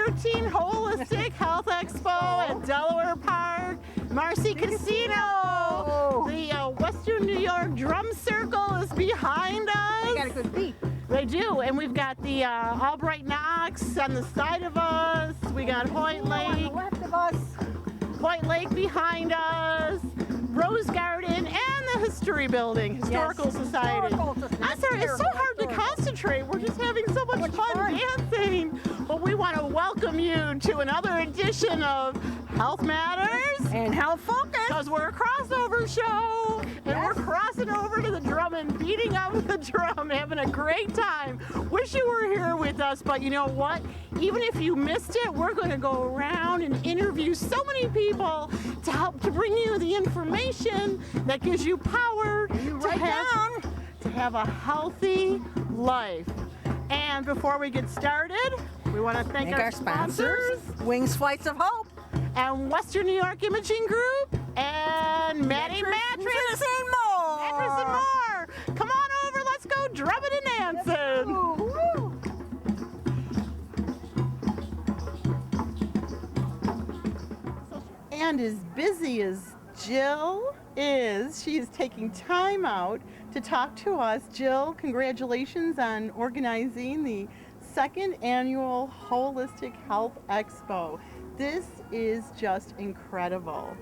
2013 Holistic Health Expo at Delaware Park, Marcy Casino. The Western New York Drum Circle is behind us. They got a good beat. They do, and we've got the Albright Knox on the side of us. We got Hoyt Lake. On the left of us. Hoyt Lake behind us, Rose Garden, and the History Building, Historical Society. I'm sorry, it's so hard to concentrate. We're just having so much fun dancing. But we want to welcome you to another edition of Health Matters And Health Focus. because we're a crossover show, and we're crossing over to the drum and beating up the drum, having a great time. Wish you were here with us, but you know what? Even if you missed it, we're going to go around and interview so many people to help to bring you the information that gives you power to have a healthy life. And before we get started, we want to thank our sponsors, Wings Flights of Hope, and Western New York Imaging Group, and Maddie Mattress and more. Mattress and more. Come on over, let's go drumming and dancing. And as busy as Jill is, she is taking time out to talk to us. Jill, congratulations on organizing the second annual Holistic Health Expo. This is just incredible.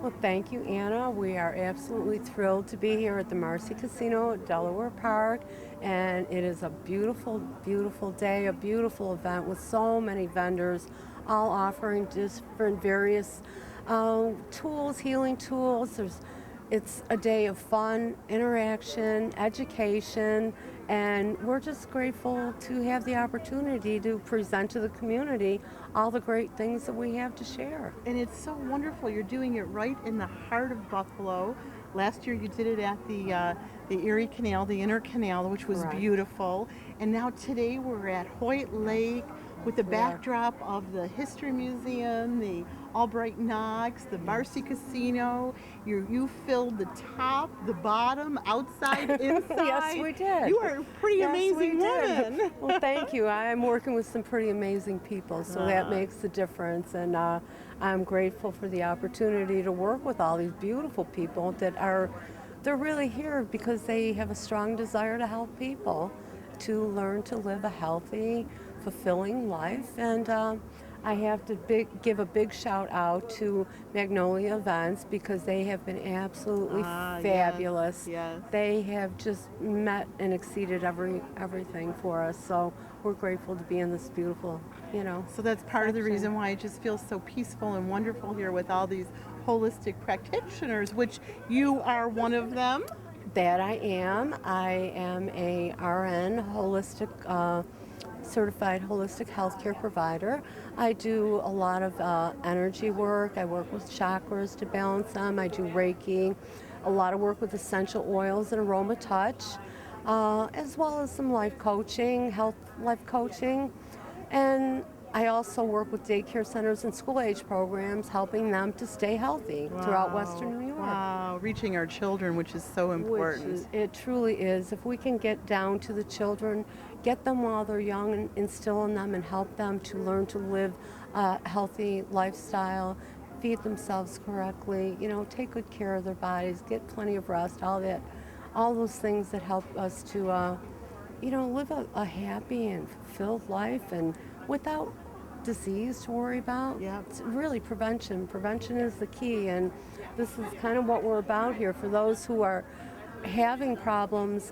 Well, thank you, Anna. We are absolutely thrilled to be here at the Marcy Casino at Delaware Park, and it is a beautiful, beautiful day, a beautiful event with so many vendors, all offering different various tools, healing tools. It's a day of fun, interaction, education, and we're just grateful to have the opportunity to present to the community all the great things that we have to share. And it's so wonderful. You're doing it right in the heart of Buffalo. Last year you did it at the Erie Canal, the Inner Canal, which was beautiful. And now today we're at Hoyt Lake with the backdrop of the History Museum, the Albright Knox, the Marcy Casino. You filled the top, the bottom, outside, inside. Yes, we did. You are a pretty amazing woman. Well, thank you. I'm working with some pretty amazing people, so that makes the difference. And I'm grateful for the opportunity to work with all these beautiful people they're really here because they have a strong desire to help people to learn to live a healthy, fulfilling life. And I have to give a big shout out to Magnolia Events because they have been absolutely fabulous. Yes. They have just met and exceeded everything for us. So we're grateful to be in this beautiful, So that's part of the reason why it just feels so peaceful and wonderful here with all these holistic practitioners, which you are one of them. That I am. I am a RN holistic certified holistic healthcare provider. I do a lot of energy work. I work with chakras to balance them. I do Reiki, a lot of work with essential oils and aroma touch, as well as some life coaching, health life coaching. And I also work with daycare centers and school-age programs, helping them to stay healthy throughout Western New York. Wow, reaching our children, which is so important. It truly is. If we can get down to the children, get them while they're young and instill in them and help them to learn to live a healthy lifestyle, feed themselves correctly, take good care of their bodies, get plenty of rest, all those things that help us to, live a happy and fulfilled life and without disease to worry about. Yeah. It's really prevention. Prevention is the key, and this is kind of what we're about here for those who are having problems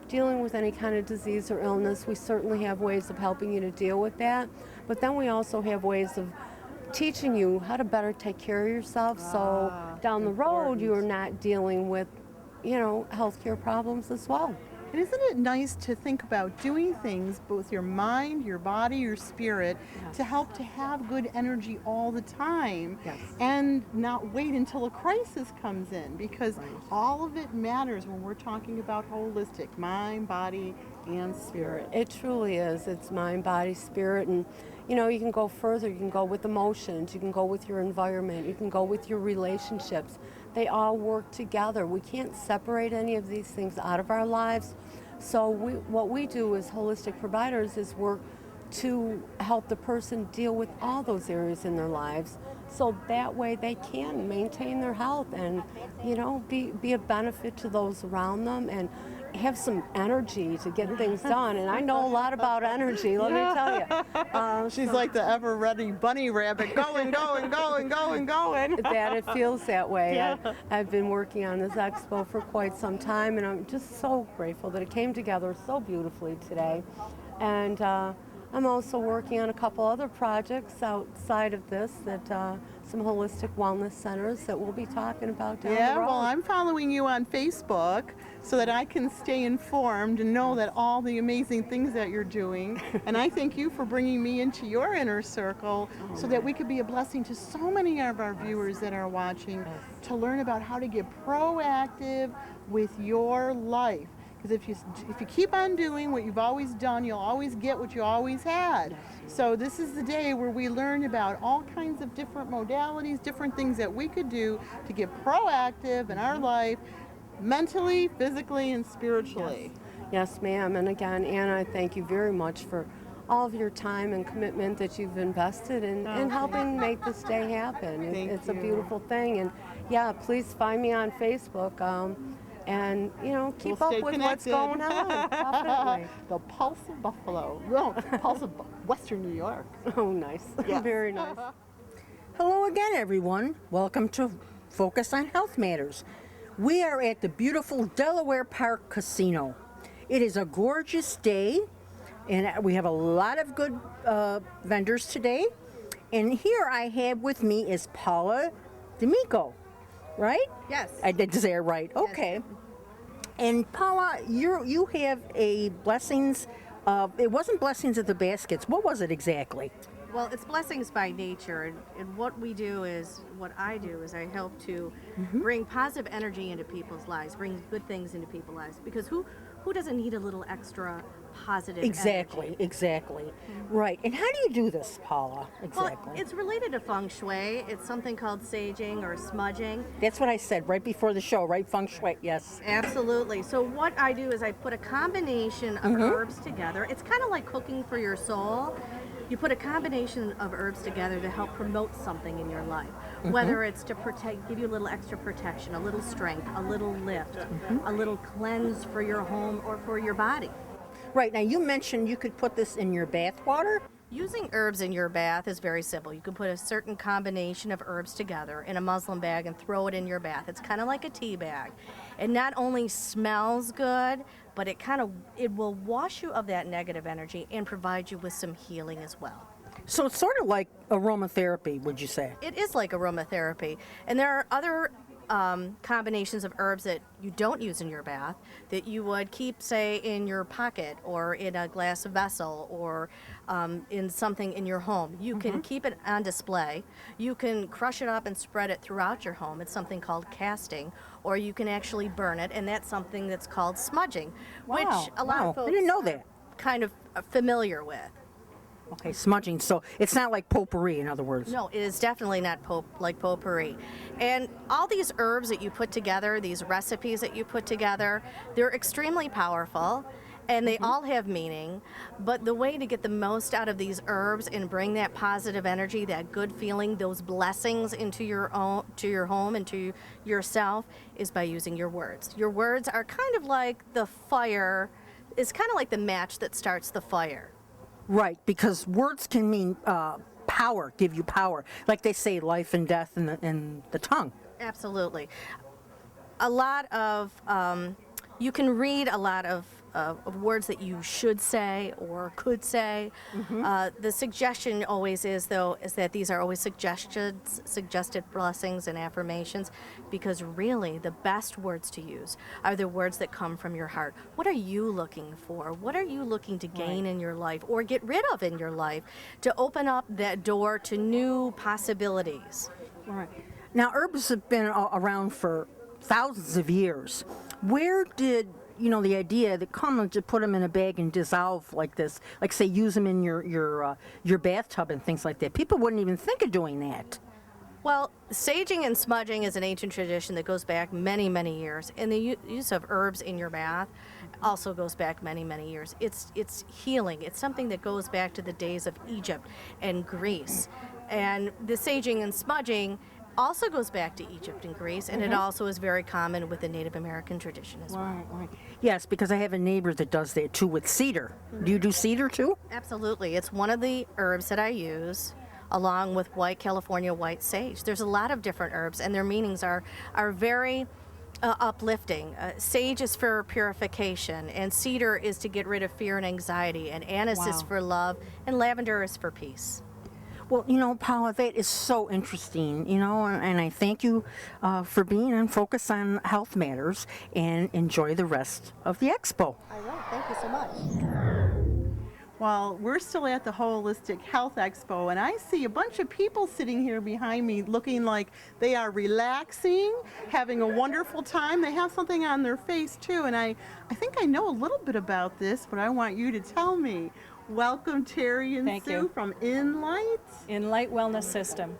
dealing with any kind of disease or illness. We certainly have ways of helping you to deal with that, but then we also have ways of teaching you how to better take care of yourself so down the road you are not dealing with, healthcare problems as well. And isn't it nice to think about doing things, both your mind, your body, your spirit, to help to have good energy all the time and not wait until a crisis comes in, because all of it matters when we're talking about holistic, mind, body, and spirit. It truly is. It's mind, body, spirit, and you can go further. You can go with emotions. You can go with your environment. You can go with your relationships. They all work together. We can't separate any of these things out of our lives. So what we do as holistic providers is work to help the person deal with all those areas in their lives, so that way they can maintain their health and, you know, be a benefit to those around them and have some energy to get things done. And I know a lot about energy, let me tell you. She's like the ever-ready bunny rabbit, going, going, going, going, going. That it feels that way. Yeah. I've been working on this expo for quite some time, and I'm just so grateful that it came together so beautifully today. And I'm also working on a couple other projects outside of this, that some holistic wellness centers that we'll be talking about down the road. Yeah, well, I'm following you on Facebook so that I can stay informed and know that all the amazing things that you're doing. And I thank you for bringing me into your inner circle so that we could be a blessing to so many of our viewers that are watching to learn about how to get proactive with your life. Because if you keep on doing what you've always done, you'll always get what you always had. So this is the day where we learn about all kinds of different modalities, different things that we could do to get proactive in our life, mentally, physically, and spiritually. Yes, ma'am. And again, Anna, I thank you very much for all of your time and commitment that you've invested in helping make this day happen. It's a beautiful thing. And yeah, please find me on Facebook. And, you know, keep up with what's going on. Definitely. The Pulse of Buffalo. No, Pulse of Western New York. Oh, nice. Yes. Very nice. Hello again, everyone. Welcome to Focus on Health Matters. We are at the beautiful Delaware Park Casino. It is a gorgeous day, and we have a lot of good vendors today. And here I have with me is Paula DAmico, right? Yes. I did say it right. Okay. And Paula, you have a blessings. It wasn't blessings of the baskets. What was it exactly? Well, it's blessings by nature, and what I do is I help to bring positive energy into people's lives, bring good things into people's lives. Because who doesn't need a little extra positive energy? Exactly. Right. And how do you do this, Paula? Exactly. Well, it's related to feng shui. It's something called saging or smudging. That's what I said right before the show, right? Feng shui, yes. Absolutely. So what I do is I put a combination of herbs together. It's kind of like cooking for your soul. You put a combination of herbs together to help promote something in your life, whether it's to give you a little extra protection, a little strength, a little lift, a little cleanse for your home or for your body. Right. Now, you mentioned you could put this in your bath water. Using herbs in your bath is very simple. You can put a certain combination of herbs together in a muslin bag and throw it in your bath. It's kind of like a tea bag. It not only smells good, but it will wash you of that negative energy and provide you with some healing as well. So it's sort of like aromatherapy, would you say? It is like aromatherapy. And there are other combinations of herbs that you don't use in your bath that you would keep, say, in your pocket or in a glass vessel or in something in your home. You can keep it on display. You can crush it up and spread it throughout your home. It's something called casting, or you can actually burn it, and that's something that's called smudging, which a lot of folks I didn't know that. are kind of familiar with. Okay, smudging. So it's not like potpourri, in other words. No, it is definitely not like potpourri. And all these herbs that you put together, these recipes that you put together, they're extremely powerful, and they all have meaning. But the way to get the most out of these herbs and bring that positive energy, that good feeling, those blessings into your home and to yourself is by using your words. Your words are kind of like the fire, it's kind of like the match that starts the fire. Right, because words can mean power, give you power. Like they say, life and death in the tongue. Absolutely. A lot of, you can read a lot of words that you should say or could say. The suggestion always is that these are always suggested blessings and affirmations, because really the best words to use are the words that come from your heart. What are you looking for? What are you looking to gain in your life or get rid of in your life to open up that door to new possibilities? Right. Now, herbs have been around for thousands of years. Where did the idea that come and just put them in a bag and dissolve like this, like say use them in your bathtub and things like that? People wouldn't even think of doing that. Well, saging and smudging is an ancient tradition that goes back many, many years, and the use of herbs in your bath also goes back many, many years. It's healing. It's something that goes back to the days of Egypt and Greece, and the saging and smudging also goes back to Egypt and Greece, and it also is very common with the Native American tradition as well. Right. Yes, because I have a neighbor that does that too with cedar. Do you do cedar too? Absolutely. It's one of the herbs that I use along with white California white sage. There's a lot of different herbs, and their meanings are very uplifting. Sage is for purification, and cedar is to get rid of fear and anxiety, and anise is for love, and lavender is for peace. Well, you know, Paula, that is so interesting, you know, and I thank you for being on Focus on Health Matters, and enjoy the rest of the expo. I will. Thank you so much. Well, we're still at the Holistic Health Expo, and I see a bunch of people sitting here behind me looking like they are relaxing, having a wonderful time. They have something on their face, too, and I think I know a little bit about this, but I want you to tell me. Welcome, Terry and Thank Sue you. from InLights. InLight Wellness System.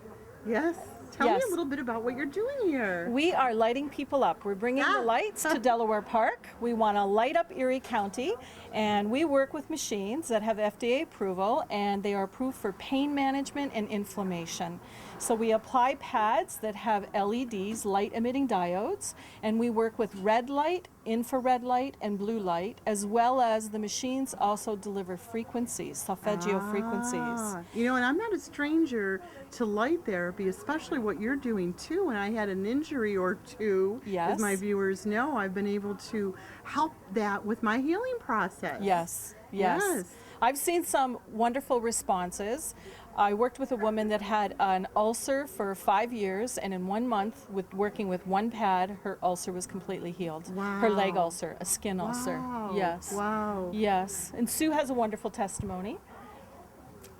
Yes. Tell me Yes. a little bit about what you're doing here. We are lighting people up. We're bringing the lights to Delaware Park. We want to light up Erie County, and we work with machines that have FDA approval, and they are approved for pain management and inflammation. So we apply pads that have LEDs, light-emitting diodes, and we work with red light, infrared light, and blue light, as well as the machines also deliver frequencies, solfeggio frequencies. You know, and I'm not a stranger to light therapy, especially what you're doing too. When I had an injury or two, Yes. as my viewers know, I've been able to help that with my healing process. Yes. Yes. I've seen some wonderful responses. I worked with a woman that had an ulcer for 5 years, and in 1 month, with working with one pad, her ulcer was completely healed. Her leg Wow. ulcer, a skin ulcer. Wow. Yes. Wow. Yes. And Sue has a wonderful testimony.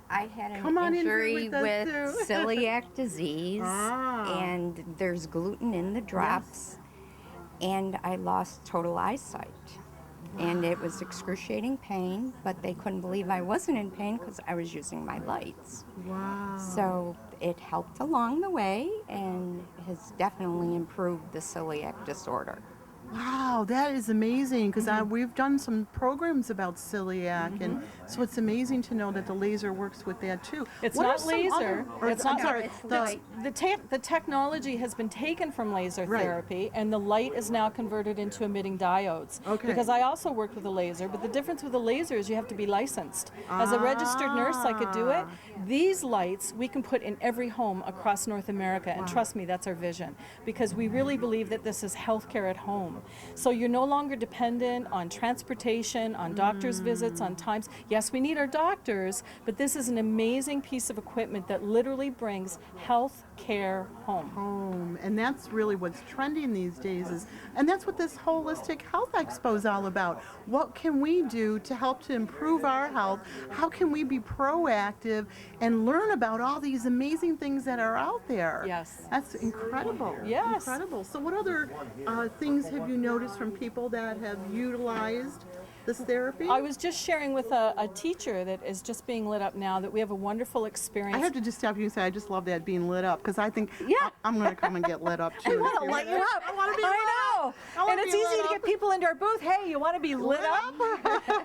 I had Come on an in here injury with with us, Sue. celiac disease, Ah. and there's gluten in the drops, and I lost total eyesight. And it was excruciating pain, but they couldn't believe I wasn't in pain because I was using my lights. Wow. So it helped along the way and has definitely improved the celiac disorder. Wow, that is amazing because we've done some programs about celiac, and so it's amazing to know that the laser works with that too. It's What are not some laser. other- It's I'm not. sorry. It's the- light. The technology has been taken from laser Right. therapy, and the light is now converted into emitting diodes. Okay. Because I also worked with a laser, but the difference with the laser is you have to be licensed. As a registered nurse, I could do it. These lights we can put in every home across North America, and trust me, that's our vision, because we really believe that this is healthcare at home. So you're no longer dependent on transportation, on doctor's visits, on times. Yes, we need our doctors, but this is an amazing piece of equipment that literally brings health care home. And that's really what's trending these days and that's what this Holistic Health Expo is all about. What can we do to help to improve our health? How can we be proactive and learn about all these amazing things that are out there? Yes. That's incredible. Yes. Incredible. So what other things have you noticed from people that have utilized this therapy? I was just sharing with a teacher that is just being lit up now that we have a wonderful experience. I have to just stop you and say I just love that being lit up because I think Yeah. I'm going to come and get lit up too. I want to light you up. I want to be I lit know. up. I wanna And it's be easy lit to up. get people into our booth. Hey, you want to be lit up?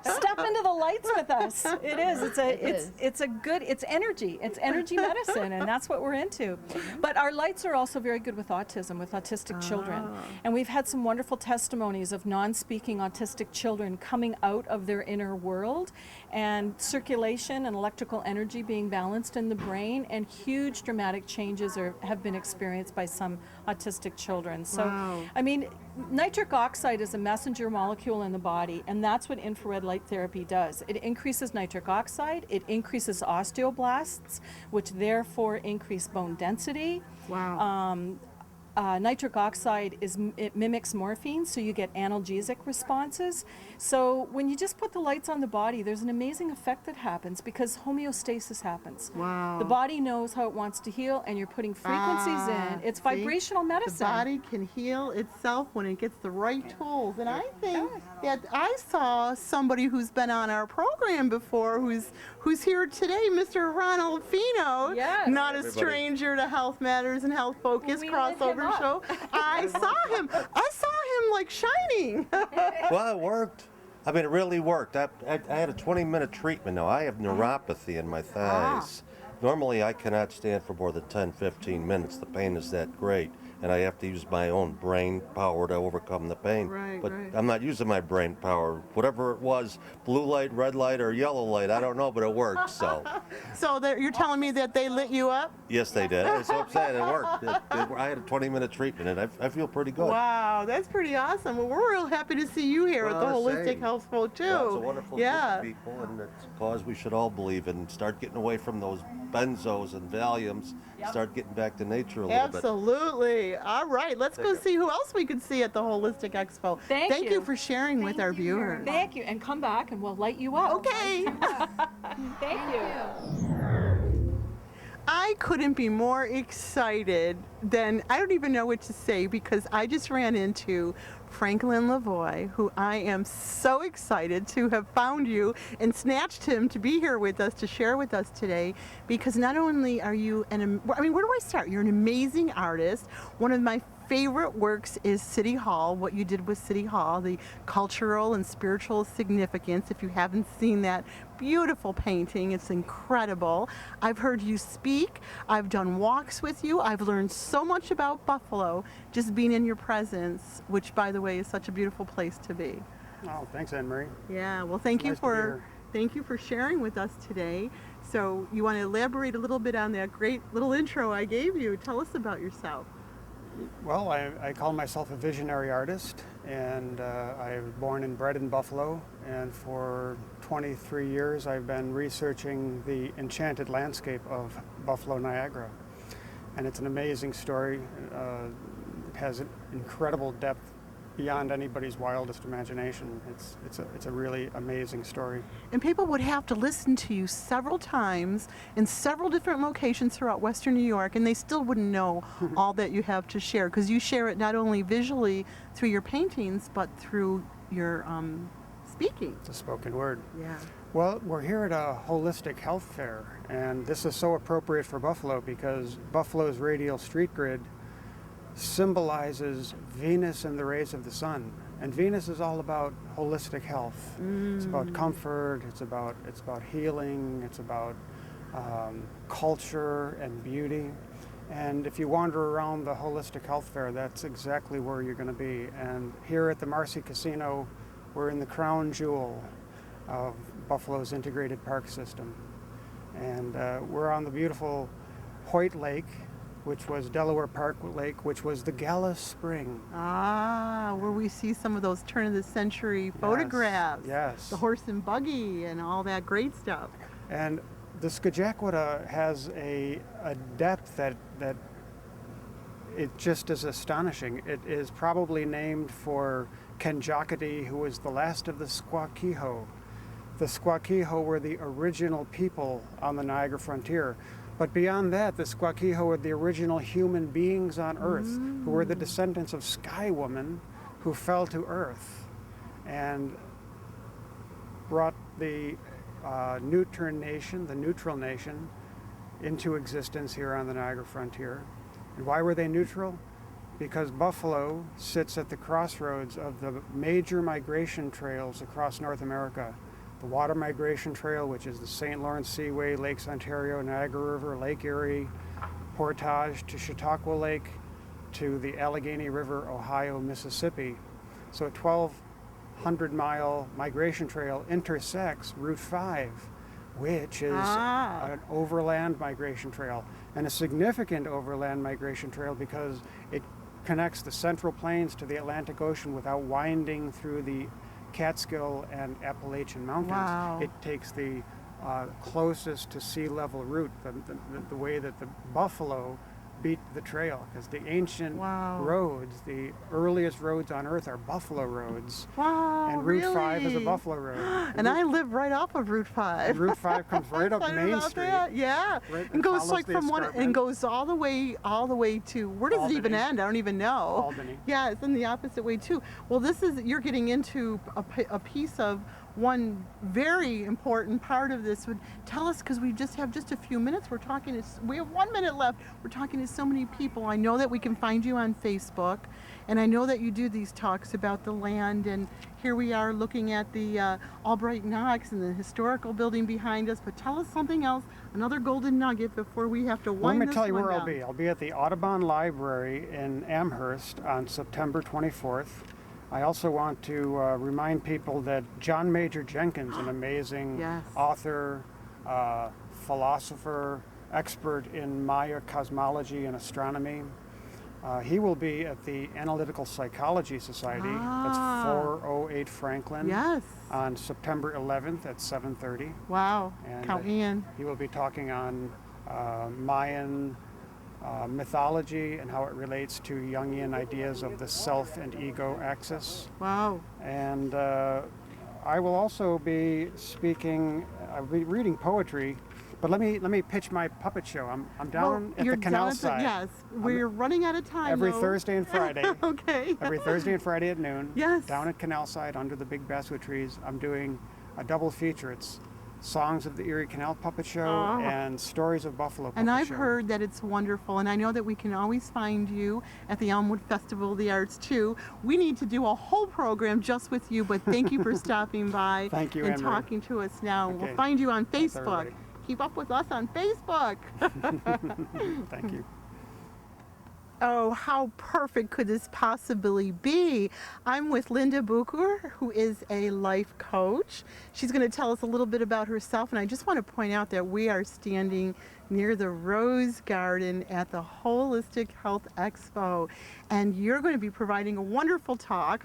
Step into the lights with us. It is. It's energy. It's energy medicine, and that's what we're into. But our lights are also very good with autism, with autistic children. And we've had some wonderful testimonies of non-speaking autistic children coming out of their inner world, and circulation and electrical energy being balanced in the brain, and huge dramatic changes have been experienced by some autistic children. So, I mean, nitric oxide is a messenger molecule in the body, and that's what infrared light therapy does. It increases nitric oxide, it increases osteoblasts, which therefore increase bone density. Wow. nitric oxide it mimics morphine, so you get analgesic responses. So when you just put the lights on the body, there's an amazing effect that happens because homeostasis happens. Wow. The body knows how it wants to heal, and you're putting frequencies in. It's See? vibrational medicine. The body can heal itself when it gets the right tools. And I think that I saw somebody who's been on our program before, who's here today, Mr. Ronald Fino. Yes. Not a stranger to Health Matters and Health Focus We lit him crossover up. show. I saw him like shining. Well, it worked. I mean, it really worked. I had a 20-minute treatment now. I have neuropathy in my thighs. Normally, I cannot stand for more than 10, 15 minutes. The pain is that great, and I have to use my own brain power to overcome the pain. Right, but right. I'm not using my brain power. Whatever it was, blue light, red light, or yellow light, I don't know, but it worked, so. So you're telling me that they lit you up? Yes, they did. That's what I'm saying. It worked. I had a 20-minute treatment, and I feel pretty good. Wow, that's pretty awesome. Well, we're real happy to see you here at the Well, Holistic same. Health Show, too. Yeah, it's a wonderful group Yeah. of people, and it's a cause we should all believe in. Start getting away from those benzos and Valiums. Start getting back to nature a little bit. Absolutely. All right, let's go see who else we could see at the Holistic Expo. Thank you you. for sharing with our viewers. Thank you, and come back and we'll light you up. Okay. Thank you. I couldn't be more excited than, I don't even know what to say, because I just ran into Franklin Lavoie, who I am so excited to have found you and snatched him to be here with us, to share with us today, because not only are you where do I start? You're an amazing artist. One of my favorite works is City Hall, what you did with City Hall, the cultural and spiritual significance. If you haven't seen that beautiful painting, it's incredible. I've heard you speak. I've done walks with you. I've learned so much about Buffalo just being in your presence, which, by the way, is such a beautiful place to be. Oh, thanks, Anne Marie. Yeah, well, thank you Nice to be for here. thank you for sharing with us today. So you want to elaborate a little bit on that great little intro I gave you. Tell us about yourself. Well, I call myself a visionary artist, and I was born and bred in Buffalo, and for 23 years I've been researching the enchanted landscape of Buffalo, Niagara. And it's an amazing story. It has an incredible depth beyond anybody's wildest imagination. It's a really amazing story. And people would have to listen to you several times in several different locations throughout Western New York, and they still wouldn't know all that you have to share, because you share it not only visually through your paintings, but through your speaking. It's a spoken word. Yeah. Well, we're here at a holistic health fair, and this is so appropriate for Buffalo because Buffalo's radial street grid symbolizes Venus and the rays of the sun. And Venus is all about holistic health. It's about comfort, it's about healing, it's about culture and beauty. And if you wander around the Holistic Health Fair, that's exactly where you're going to be. And here at the Marcy Casino, we're in the crown jewel of Buffalo's integrated park system. And we're on the beautiful Hoyt Lake, which was Delaware Park Lake, which was the Gala Spring. Ah, where we see some of those turn-of-the-century photographs. Yes. The horse and buggy and all that great stuff. And the Skajakwada has a depth that it just is astonishing. It is probably named for Kenjackety, who was the last of the Squaquiho. The Squaquiho were the original people on the Niagara frontier. But beyond that, the Squaquiho were the original human beings on Earth, who were the descendants of Sky Woman, who fell to Earth and brought the neutral nation, into existence here on the Niagara frontier. And why were they neutral? Because Buffalo sits at the crossroads of the major migration trails across North America. The Water Migration Trail, which is the St. Lawrence Seaway, Lakes Ontario, Niagara River, Lake Erie, Portage to Chautauqua Lake, to the Allegheny River, Ohio, Mississippi. So a 1,200-mile migration trail intersects Route 5, which is an overland migration trail, and a significant overland migration trail because it connects the Central Plains to the Atlantic Ocean without winding through the Catskill and Appalachian Mountains. Wow. It takes the closest to sea level route, the way that the buffalo beat the trail, because the ancient Wow. roads, the earliest roads on Earth, are buffalo roads. Wow, And Route really? 5 is a buffalo road. And I live right off of Route 5. And Route 5 comes right up Excited Main about Street. that? Yeah. Right, and goes follows like the from one escarpment. and goes all the way to where does it even Albany. end? I don't even know. Albany. Yeah, it's in the opposite way too. Well, you're getting into a piece of one very important part of this. Would tell us, because we just have just a few minutes. We have 1 minute left. We're talking to so many people. I know that we can find you on Facebook, and I know that you do these talks about the land. And here we are looking at the Albright Knox and the historical building behind us. But tell us something else, another golden nugget before we have to wind Let me this tell you one where I'll down. be. I'll be at the Audubon Library in Amherst on September 24th. I also want to remind people that John Major Jenkins, an amazing Yes. author, philosopher, expert in Maya cosmology and astronomy, he will be at the Analytical Psychology Society. That's 408 Franklin. Yes. On September 11th at 7:30. Wow. And, Count me in. He will be talking on Mayan mythology and how it relates to Jungian ideas of the self and ego axis. Wow. And I will also be speaking. I'll be reading poetry, but let me pitch my puppet show. I'm down at you're the canal down at the- side. Yes, we're running out of time. Every though. Thursday and Friday. Okay. Every Thursday and Friday at noon. Yes. Down at Canal Side under the big basswood trees. I'm doing a double feature. It's Songs of the Erie Canal Puppet Show and Stories of Buffalo Puppet And I've Show. heard that it's wonderful, and I know that we can always find you at the Elmwood Festival of the Arts too. We need to do a whole program just with you, but thank you for stopping by Thank you, and Anne-Marie. talking to us now. Okay. We'll find you on Thanks, Facebook. everybody. Keep up with us on Facebook. Thank you. Oh, how perfect could this possibly be? I'm with Linda Bucher, who is a life coach. She's going to tell us a little bit about herself, and I just want to point out that we are standing near the Rose Garden at the Holistic Health Expo, and you're going to be providing a wonderful talk.